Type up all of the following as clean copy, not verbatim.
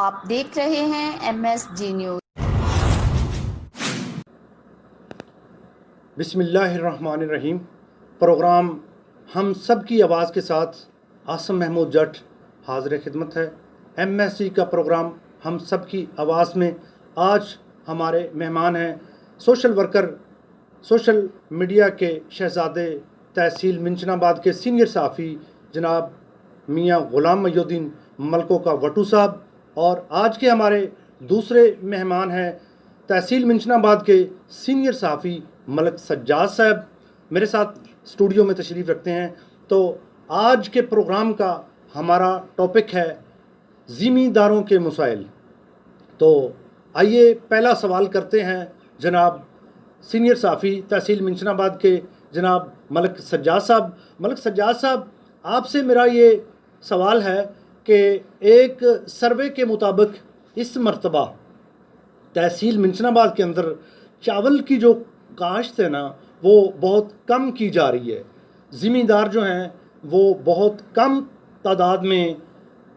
आप देख रहे हैं MSG न्यूज़। बिस्मिल्लाहिर्रहमानिर्रहीम। प्रोग्राम हम सब की आवाज़ के साथ आसम महमूद जट हाज़िर खिदमत है। MSG का प्रोग्राम हम सब की आवाज़ में आज हमारे मेहमान हैं सोशल वर्कर, सोशल मीडिया के शहज़ादे, तहसील मिंचनाबाद के सीनियर सहाफ़ी जनाब मियाँ ग़ुलाम मोहिउद्दीन मलको का वटू साहब, और आज के हमारे दूसरे मेहमान हैं तहसील मिंचनाबाद के सीनियर सहाफ़ी मलक सज्जाद साहब मेरे साथ स्टूडियो में तशरीफ़ रखते हैं। तो आज के प्रोग्राम का हमारा टॉपिक है ज़मींदारों के मसाइल। तो आइए पहला सवाल करते हैं जनाब सीनियर सहाफ़ी तहसील मिंचनाबाद के जनाब मलक सज्जाद साहब। मलक सज्जाद साहब, आपसे मेरा ये सवाल है कि एक सर्वे के मुताबिक इस मर्तबा तहसील मिंचनाबाद के अंदर चावल की जो काश्त है ना वो बहुत कम की जा रही है। ज़मींदार जो हैं वो बहुत कम तादाद में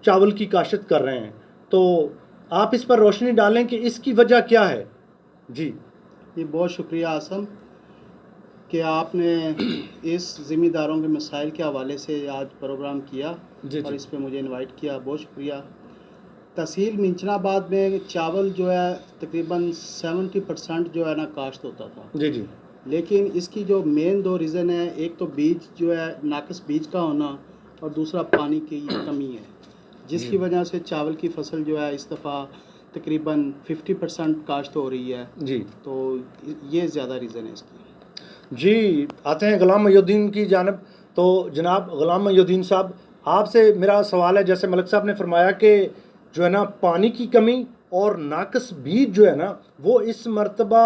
चावल की काश्त कर रहे हैं। तो आप इस पर रोशनी डालें कि इसकी वजह क्या है। जी बहुत शुक्रिया आसम कि आपने इस ज़मींदारों के मसाइल के हवाले से आज प्रोग्राम किया और इस पे मुझे इनवाइट किया, बहुत शुक्रिया। तहसील मिंचनाबाद में चावल जो है तकरीबन 70% जो है ना काश्त होता था। जी। लेकिन इसकी जो मेन दो रीज़न है, एक तो बीज जो है नाकस बीज का होना और दूसरा पानी की कमी है, जिसकी वजह से चावल की फसल जो है इस दफ़ा तकरीबन 50% काश्त हो रही है। जी, तो ये ज़्यादा रीज़न है इसकी। जी, आते हैं ग़ुलाम मोहिउद्दीन की जानिब। तो जनाब ग़ुलाम मोहिउद्दीन साहब, आपसे मेरा सवाल है, जैसे मलक साहब ने फरमाया कि जो है ना पानी की कमी और नाकस बीज जो है ना वो इस मर्तबा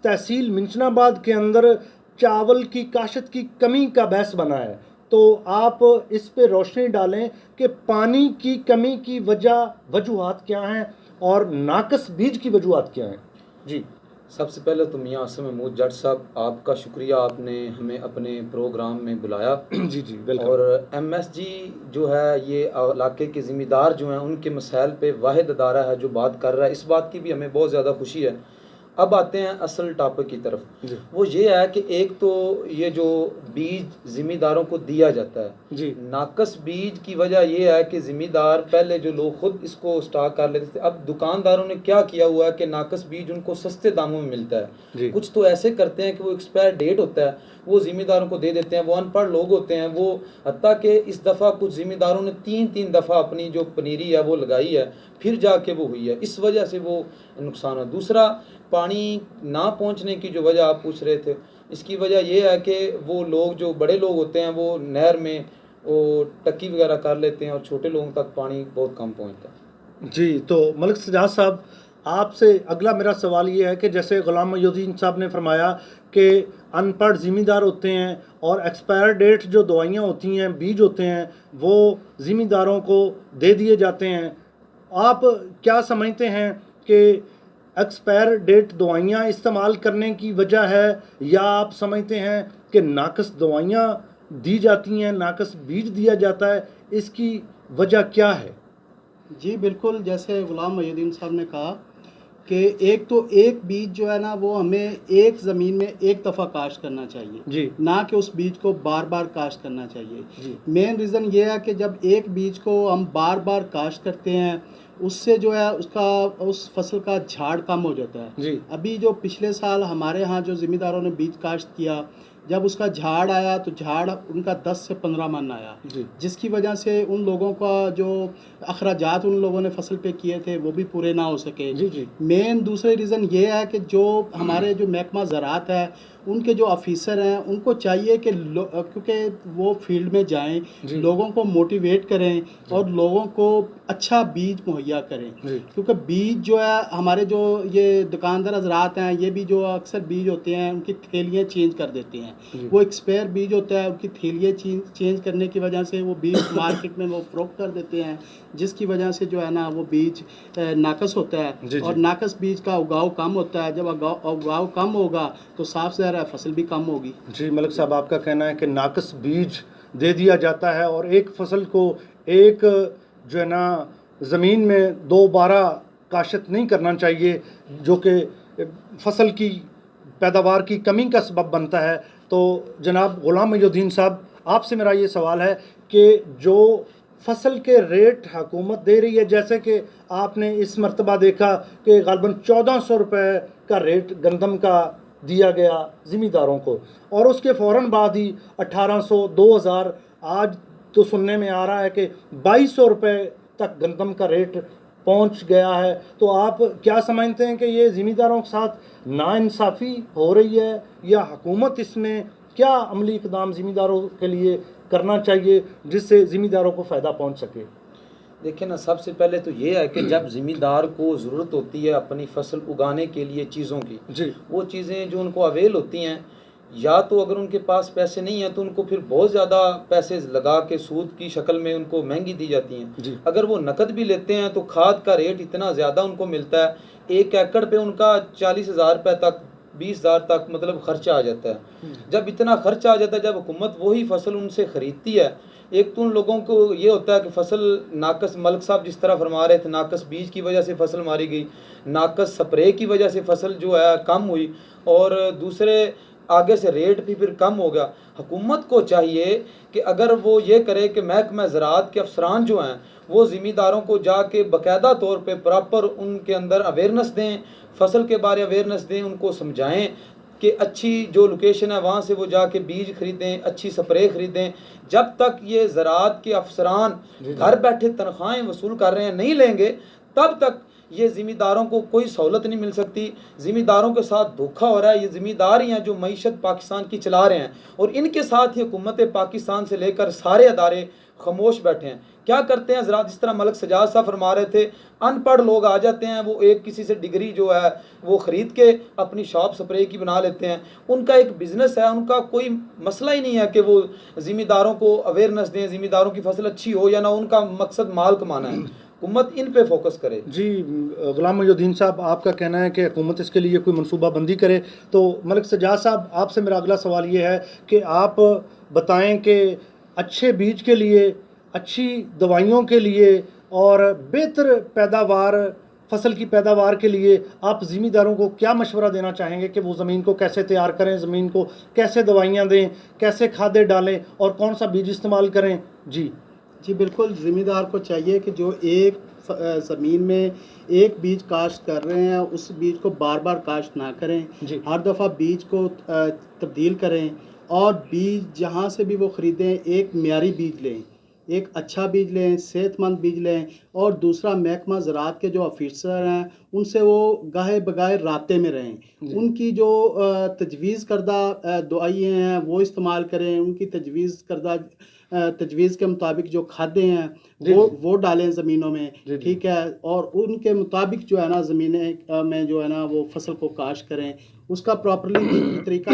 तहसील मिंचनाबाद के अंदर चावल की काश्त की कमी का बहस बना है। तो आप इस पे रोशनी डालें कि पानी की कमी की वजूहात क्या हैं और नाकस बीज की वजूहात क्या हैं। जी, सबसे पहले तो मियाँ आसम महमूद जट साहब, आपका शुक्रिया, आपने हमें अपने प्रोग्राम में बुलाया। जी वेलकम। और MSG जो है ये इलाके के ज़िम्मेदार जो हैं उनके मसाइल पे वाहिद अदारा है जो बात कर रहा है। इस बात की भी हमें बहुत ज़्यादा खुशी है। अब आते हैं असल टॉपिक की तरफ। वो ये है कि एक तो ये जो बीज ज़िम्मेदारों को दिया जाता है जी, नाकस बीज की वजह ये है कि ज़िम्मेदार पहले जो लोग खुद इसको स्टॉक कर लेते थे, अब दुकानदारों ने क्या किया हुआ है कि नाकस बीज उनको सस्ते दामों में मिलता है। कुछ तो ऐसे करते हैं कि वो एक्सपायर डेट होता है वो ज़िम्मेदारों को दे देते हैं। वो अनपढ़ लोग होते हैं, वो हत्ता कि इस दफ़ा कुछ ज़िम्मेदारों ने तीन दफ़ा अपनी जो पनीरी है वो लगाई है, फिर जाके वो हुई है, इस वजह से वो नुकसान है। दूसरा, पानी ना पहुंचने की जो वजह आप पूछ रहे थे, इसकी वजह यह है कि वो लोग जो बड़े लोग होते हैं वो नहर में वो टक्की वगैरह कर लेते हैं और छोटे लोगों तक पानी बहुत कम पहुंचता है। जी, तो मलक सज्जाद साहब, आपसे अगला मेरा सवाल ये है कि जैसे ग़ुलाम मोहिउद्दीन साहब ने फरमाया कि अनपढ़ ज़मींदार होते हैं और एक्सपायर डेट जो दवाइयाँ होती हैं, बीज होते हैं, वो ज़मींदारों को दे दिए जाते हैं। आप क्या समझते हैं कि एक्सपायर डेट दवाइयाँ इस्तेमाल करने की वजह है, या आप समझते हैं कि नाकस दवाइयाँ दी जाती हैं, नाकस बीज दिया जाता है, इसकी वजह क्या है? जी बिल्कुल, जैसे ग़ुलाम मोहिउद्दीन साहब ने कहा कि एक तो एक बीज जो है ना वो हमें एक ज़मीन में एक दफ़ा काश्त करना चाहिए जी, ना कि उस बीज को बार बार काश्त करना चाहिए। जी, मेन रीज़न ये है कि जब एक बीज को हम बार बार काश्त करते हैं उससे जो है उस फसल का झाड़ कम हो जाता है। जी, अभी जो पिछले साल हमारे यहाँ जो ज़मींदारों ने बीज काश्त किया, जब उसका झाड़ आया तो झाड़ उनका 10 से 15 मन आया, जिसकी वजह से उन लोगों का जो अखराजात उन लोगों ने फसल पे किए थे वो भी पूरे ना हो सके। जी, मेन दूसरे रीज़न ये है कि जो हमारे जो महकमा ज़राअत है उनके जो ऑफिसर हैं उनको चाहिए कि क्योंकि वो फील्ड में जाएं, लोगों को मोटिवेट करें और लोगों को अच्छा बीज मुहैया करें। क्योंकि बीज जो है हमारे जो ये दुकानदार हजरात हैं ये भी जो अक्सर बीज होते हैं उनकी थैलियाँ चेंज कर देते हैं। वो एक्सपायर बीज होता है, उनकी थैलियाँ चेंज करने की वजह से वो बीज मार्केट में वो फ़रोख्त कर देते हैं, जिसकी वजह से जो है ना वो बीज नाकस होता है। और नाकस बीज का उगाव कम होता है। जब उगाव कम होगा तो साफ ज़ाहिर है फसल भी कम होगी। जी मलक साहब, आपका कहना है कि नाकस बीज दे दिया जाता है और एक फसल को एक जो है ना ज़मीन में दोबारा काश्त नहीं करना चाहिए, जो कि फसल की पैदावार की कमी का सबब बनता है। तो जनाब ग़ुलाम मोइनुद्दीन साहब, आपसे मेरा ये सवाल है कि जो फसल के रेट हुकूमत दे रही है, जैसे कि आपने इस मरतबा देखा कि ग़ालिबन 1400 रुपये का रेट गंदम का दिया गया ज़मींदारों को, और उसके फ़ौरन बाद ही 1800, 2000, आज तो सुनने में आ रहा है कि 2200 रुपये तक गंदम का रेट पहुंच गया है। तो आप क्या समझते हैं कि ये ज़मींदारों के साथ नाइंसाफ़ी हो रही है, या हुकूमत इसमें क्या अमली इक़दाम ज़मींदारों के लिए करना चाहिए जिससे ज़मींदारों को फ़ायदा पहुंच सके? देखिए ना, सबसे पहले तो ये है कि जब ज़मींदार को ज़रूरत होती है अपनी फसल उगाने के लिए चीज़ों की, जी, वो चीज़ें जो उनको अवेल होती हैं, या तो अगर उनके पास पैसे नहीं हैं तो उनको फिर बहुत ज़्यादा पैसे लगा के सूद की शक्ल में उनको महंगी दी जाती जी। हैं। अगर वो नकद भी लेते हैं तो खाद का रेट इतना ज़्यादा उनको मिलता है, 1 एकड़ पे उनका 40,000 रुपये तक, 20,000 तक मतलब खर्चा आ जाता है। जब इतना खर्चा आ जाता है, जब हुकूमत वही फसल उनसे ख़रीदती है, एक तो उन लोगों को ये होता है कि फसल नाकस, मलिक साहब जिस तरह फरमा रहे थे, नाकस बीज की वजह से फसल मारी गई, नाकस स्प्रे की वजह से फसल जो है कम हुई, और दूसरे आगे से रेट भी फिर कम हो गया। हुकूमत को चाहिए कि अगर वो ये करे कि महकमा ज़राअत के अफसरान जो हैं वो ज़मींदारों को जाके बाकायदा तौर पे प्रॉपर उनके अंदर अवेयरनेस दें, फसल के बारे अवेयरनेस दें, उनको समझाएं कि अच्छी जो लोकेशन है वहाँ से वो जाके बीज ख़रीदें, अच्छी स्प्रे ख़रीदें। जब तक ये ज़राअत के अफसरान घर बैठे तनख्वाहें वसूल कर रहे हैं, नहीं लेंगे, तब तक ये ज़मींदारों को कोई सहूलत नहीं मिल सकती। ज़मींदारों के साथ धोखा हो रहा है। ये ज़मींदार ही हैं जो मईशत पाकिस्तान की चला रहे हैं, और इनके साथ ही हुकूमत पाकिस्तान से लेकर सारे अदारे खामोश बैठे हैं। क्या करते हैं ज़रा, जिस तरह मलिक सजाद साहब फरमा रहे थे, अनपढ़ लोग आ जाते हैं, वो एक किसी से डिग्री जो है वो ख़रीद के अपनी शॉप स्प्रे की बना लेते हैं। उनका एक बिज़नेस है, उनका कोई मसला ही नहीं है कि वो ज़मींदारों को अवेयरनेस दें, ज़मींदारों की फसल अच्छी हो या ना, उनका मकसद माल कमाना है। हुकूमत इन पे फोकस करे। जी, ग़ुलाम मोइनुद्दीन साहब, आपका कहना है कि हुकूमत इसके लिए कोई मनसूबा बंदी करे। तो मलिक सजाद साहब, आपसे मेरा अगला सवाल ये है कि आप बताएं कि अच्छे बीज के लिए, अच्छी दवाइयों के लिए और बेहतर पैदावार, फसल की पैदावार के लिए आप ज़मींदारों को क्या मशवरा देना चाहेंगे कि वो ज़मीन को कैसे तैयार करें, ज़मीन को कैसे दवाइयाँ दें, कैसे खादें डालें और कौन सा बीज इस्तेमाल करें? जी बिल्कुल, ज़मींदार को चाहिए कि जो एक ज़मीन में एक बीज काश्त कर रहे हैं, उस बीज को बार बार काश्त ना करें, हर दफ़ा बीज को तब्दील करें, और बीज जहाँ से भी वो ख़रीदें एक मियारी बीज लें, एक अच्छा बीज लें, सेहतमंद बीज लें। और दूसरा, महकमा ज़राअत के जो ऑफिसर हैं उनसे वो गाहे बगाए राब्ते में रहें, उनकी जो तजवीज़ करदा दवाइयाँ हैं वो इस्तेमाल करें, उनकी तजवीज़ करदा तजवीज़ के मुताबिक जो खादें हैं वो डालें ज़मीनों में, ठीक है, और उनके मुताबिक जो है ना ज़मीनें में जो है ना वो फसल को काश्त करें। उसका प्रॉपरली तरीका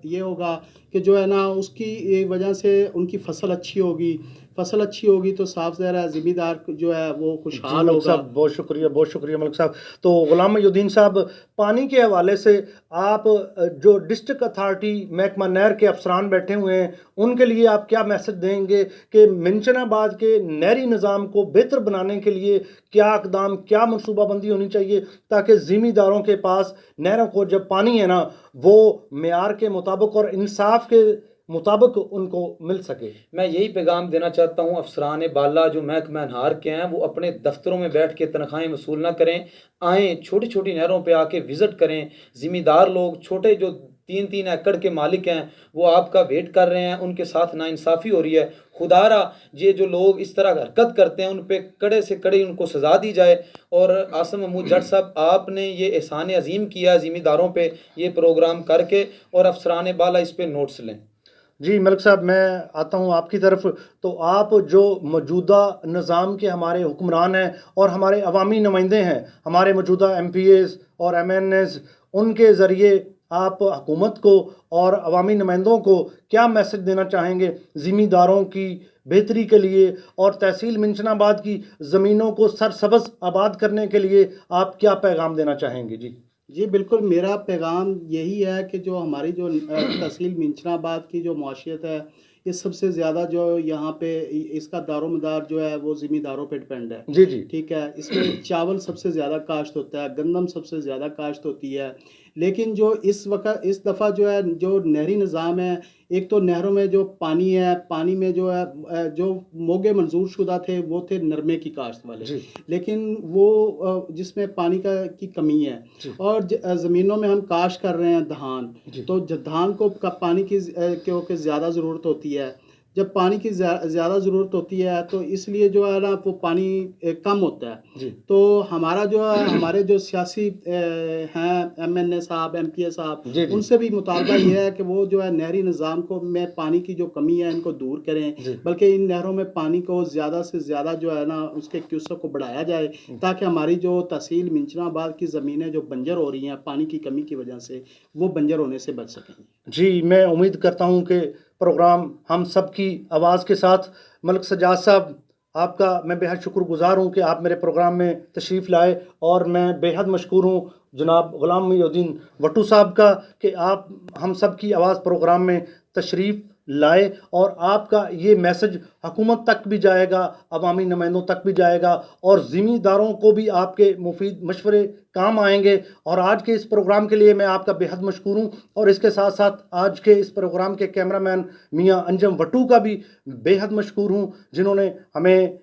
ये होगा कि जो है ना उसकी वजह से उनकी फसल अच्छी होगी, फसल अच्छी होगी तो साफ ज़ाहिर है ज़मींदार जो है वो खुशहाल होगा। बहुत शुक्रिया मलिक साहब। तो ग़ुलाम मोइनुद्दीन साहब, पानी के हवाले से आप जो डिस्ट्रिक्ट अथॉरिटी महकमा नहर के अफसरान बैठे हुए हैं, उनके लिए आप क्या मैसेज देंगे कि मिंचनाबाद के नहरी निज़ाम को बेहतर बनाने के लिए क्या इक़दाम, क्या मनसूबाबंदी होनी चाहिए ताकि ज़मींदारों के पास नहरों को जब पानी है ना वो मेयार के मुताबिक और इंसाफ के मुताबिक उनको मिल सके? मैं यही पैगाम देना चाहता हूँ, अफसरान बाला जो महकमा नहर के हैं वो अपने दफ्तरों में बैठ के तनख्वाहें वसूल ना करें, आएँ छोटी छोटी नहरों पे आके विज़िट करें। ज़मींदार लोग, छोटे जो 3-3 एकड़ के मालिक हैं, वो आपका वेट कर रहे हैं, उनके साथ नाइंसाफ़ी हो रही है। खुदारा ये जो लोग इस तरह हरकत करते हैं उन पे कड़े से कड़ी उनको सज़ा दी जाए। और आसिम महमूद जट साहब, आपने ये एहसान अजीम किया ज़मींदारों पे ये प्रोग्राम करके, और अफसरान बाला इस पे नोट्स लें। जी मलिक साहब, मैं आता हूँ आपकी तरफ। तो आप जो मौजूदा निज़ाम के हमारे हुक्मरान हैं और हमारे अवामी नुमाइंदे हैं, हमारे मौजूदा MPAs और MNAs, उनके ज़रिए आप हुकूमत को और अवामी नुमाइंदों को क्या मैसेज देना चाहेंगे ज़मींदारों की बेहतरी के लिए और तहसील मिंचनाबाद की ज़मीनों को सरसब्ज़ आबाद करने के लिए आप क्या पैगाम देना चाहेंगे? जी बिल्कुल, मेरा पैगाम यही है कि जो हमारी जो तहसील मिंचनाबाद की जो माशियत है, ये सबसे ज़्यादा जो यहाँ पे इसका दारोमदार जो है वो ज़मींदारों पे डिपेंड है। जी जी। ठीक है, इसमें चावल सबसे ज़्यादा काश्त होता है, गंदम सबसे ज़्यादा काश्त होती है। लेकिन जो इस वक़्त इस दफ़ा जो है जो नहरी निज़ाम है, एक तो नहरों में जो पानी है, पानी में जो है जो मोगे मंजूर शुदा थे वो थे नरमे की काश्त वाले, जी लेकिन वो जिसमें पानी की कमी है जी। और ज़मीनों में हम काश्त कर रहे हैं धान, जी। तो धान को पानी की क्योंकि ज़्यादा ज़रूरत होती है। जब पानी की ज़्यादा ज़रूरत होती है तो इसलिए जो है ना वो पानी कम होता है। जी। तो हमारा जो है हमारे जो सियासी हैं एमएनए साहब, एमपीए साहब, जी, जी। उनसे भी मुतालबा ये है कि वो जो है नहरी निज़ाम को में पानी की जो कमी है इनको दूर जी। करें, बल्कि इन नहरों में पानी को ज़्यादा से ज़्यादा जो है ना उसके क्यूसेक को बढ़ाया जाए, ताकि हमारी जो तहसील मिंचनाबाद की ज़मीनें जो बंजर हो रही हैं पानी की कमी की वजह से, वो बंजर होने से बच सकें। जी, मैं उम्मीद करता हूँ कि प्रोग्राम हम सब की आवाज़ के साथ मलिक सज्जाद साहब, आपका मैं बेहद शुक्रगुज़ार हूँ कि आप मेरे प्रोग्राम में तशरीफ़ लाए, और मैं बेहद मशकूर हूँ जनाब ग़ुलाम मोहिउद्दीन भट्टू साहब का कि आप हम सब की आवाज़ प्रोग्राम में तशरीफ़ लाए, और आपका ये मैसेज हुकूमत तक भी जाएगा, अवामी नुमाइंदों तक भी जाएगा, और ज़िम्मेदारों को भी आपके मुफीद मशवरे काम आएंगे। और आज के इस प्रोग्राम के लिए मैं आपका बेहद मशकूर हूँ, और इसके साथ साथ आज के इस प्रोग्राम के कैमरामैन मियाँ अंजम भट्टू का भी बेहद मशकूर हूँ, जिन्होंने हमें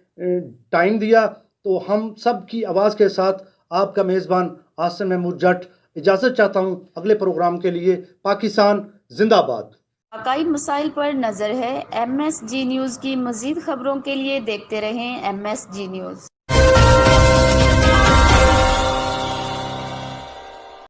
टाइम दिया। तो हम सब की आवाज़ के साथ आपका मेज़बान आसिम महमूद जट इजाज़त चाहता हूँ। अगले प्रोग्राम के लिए पाकिस्तान जिंदाबाद। वाकई मसाइल पर नज़र है MSG न्यूज़ की। मज़ीद खबरों के लिए देखते रहें MSG न्यूज़।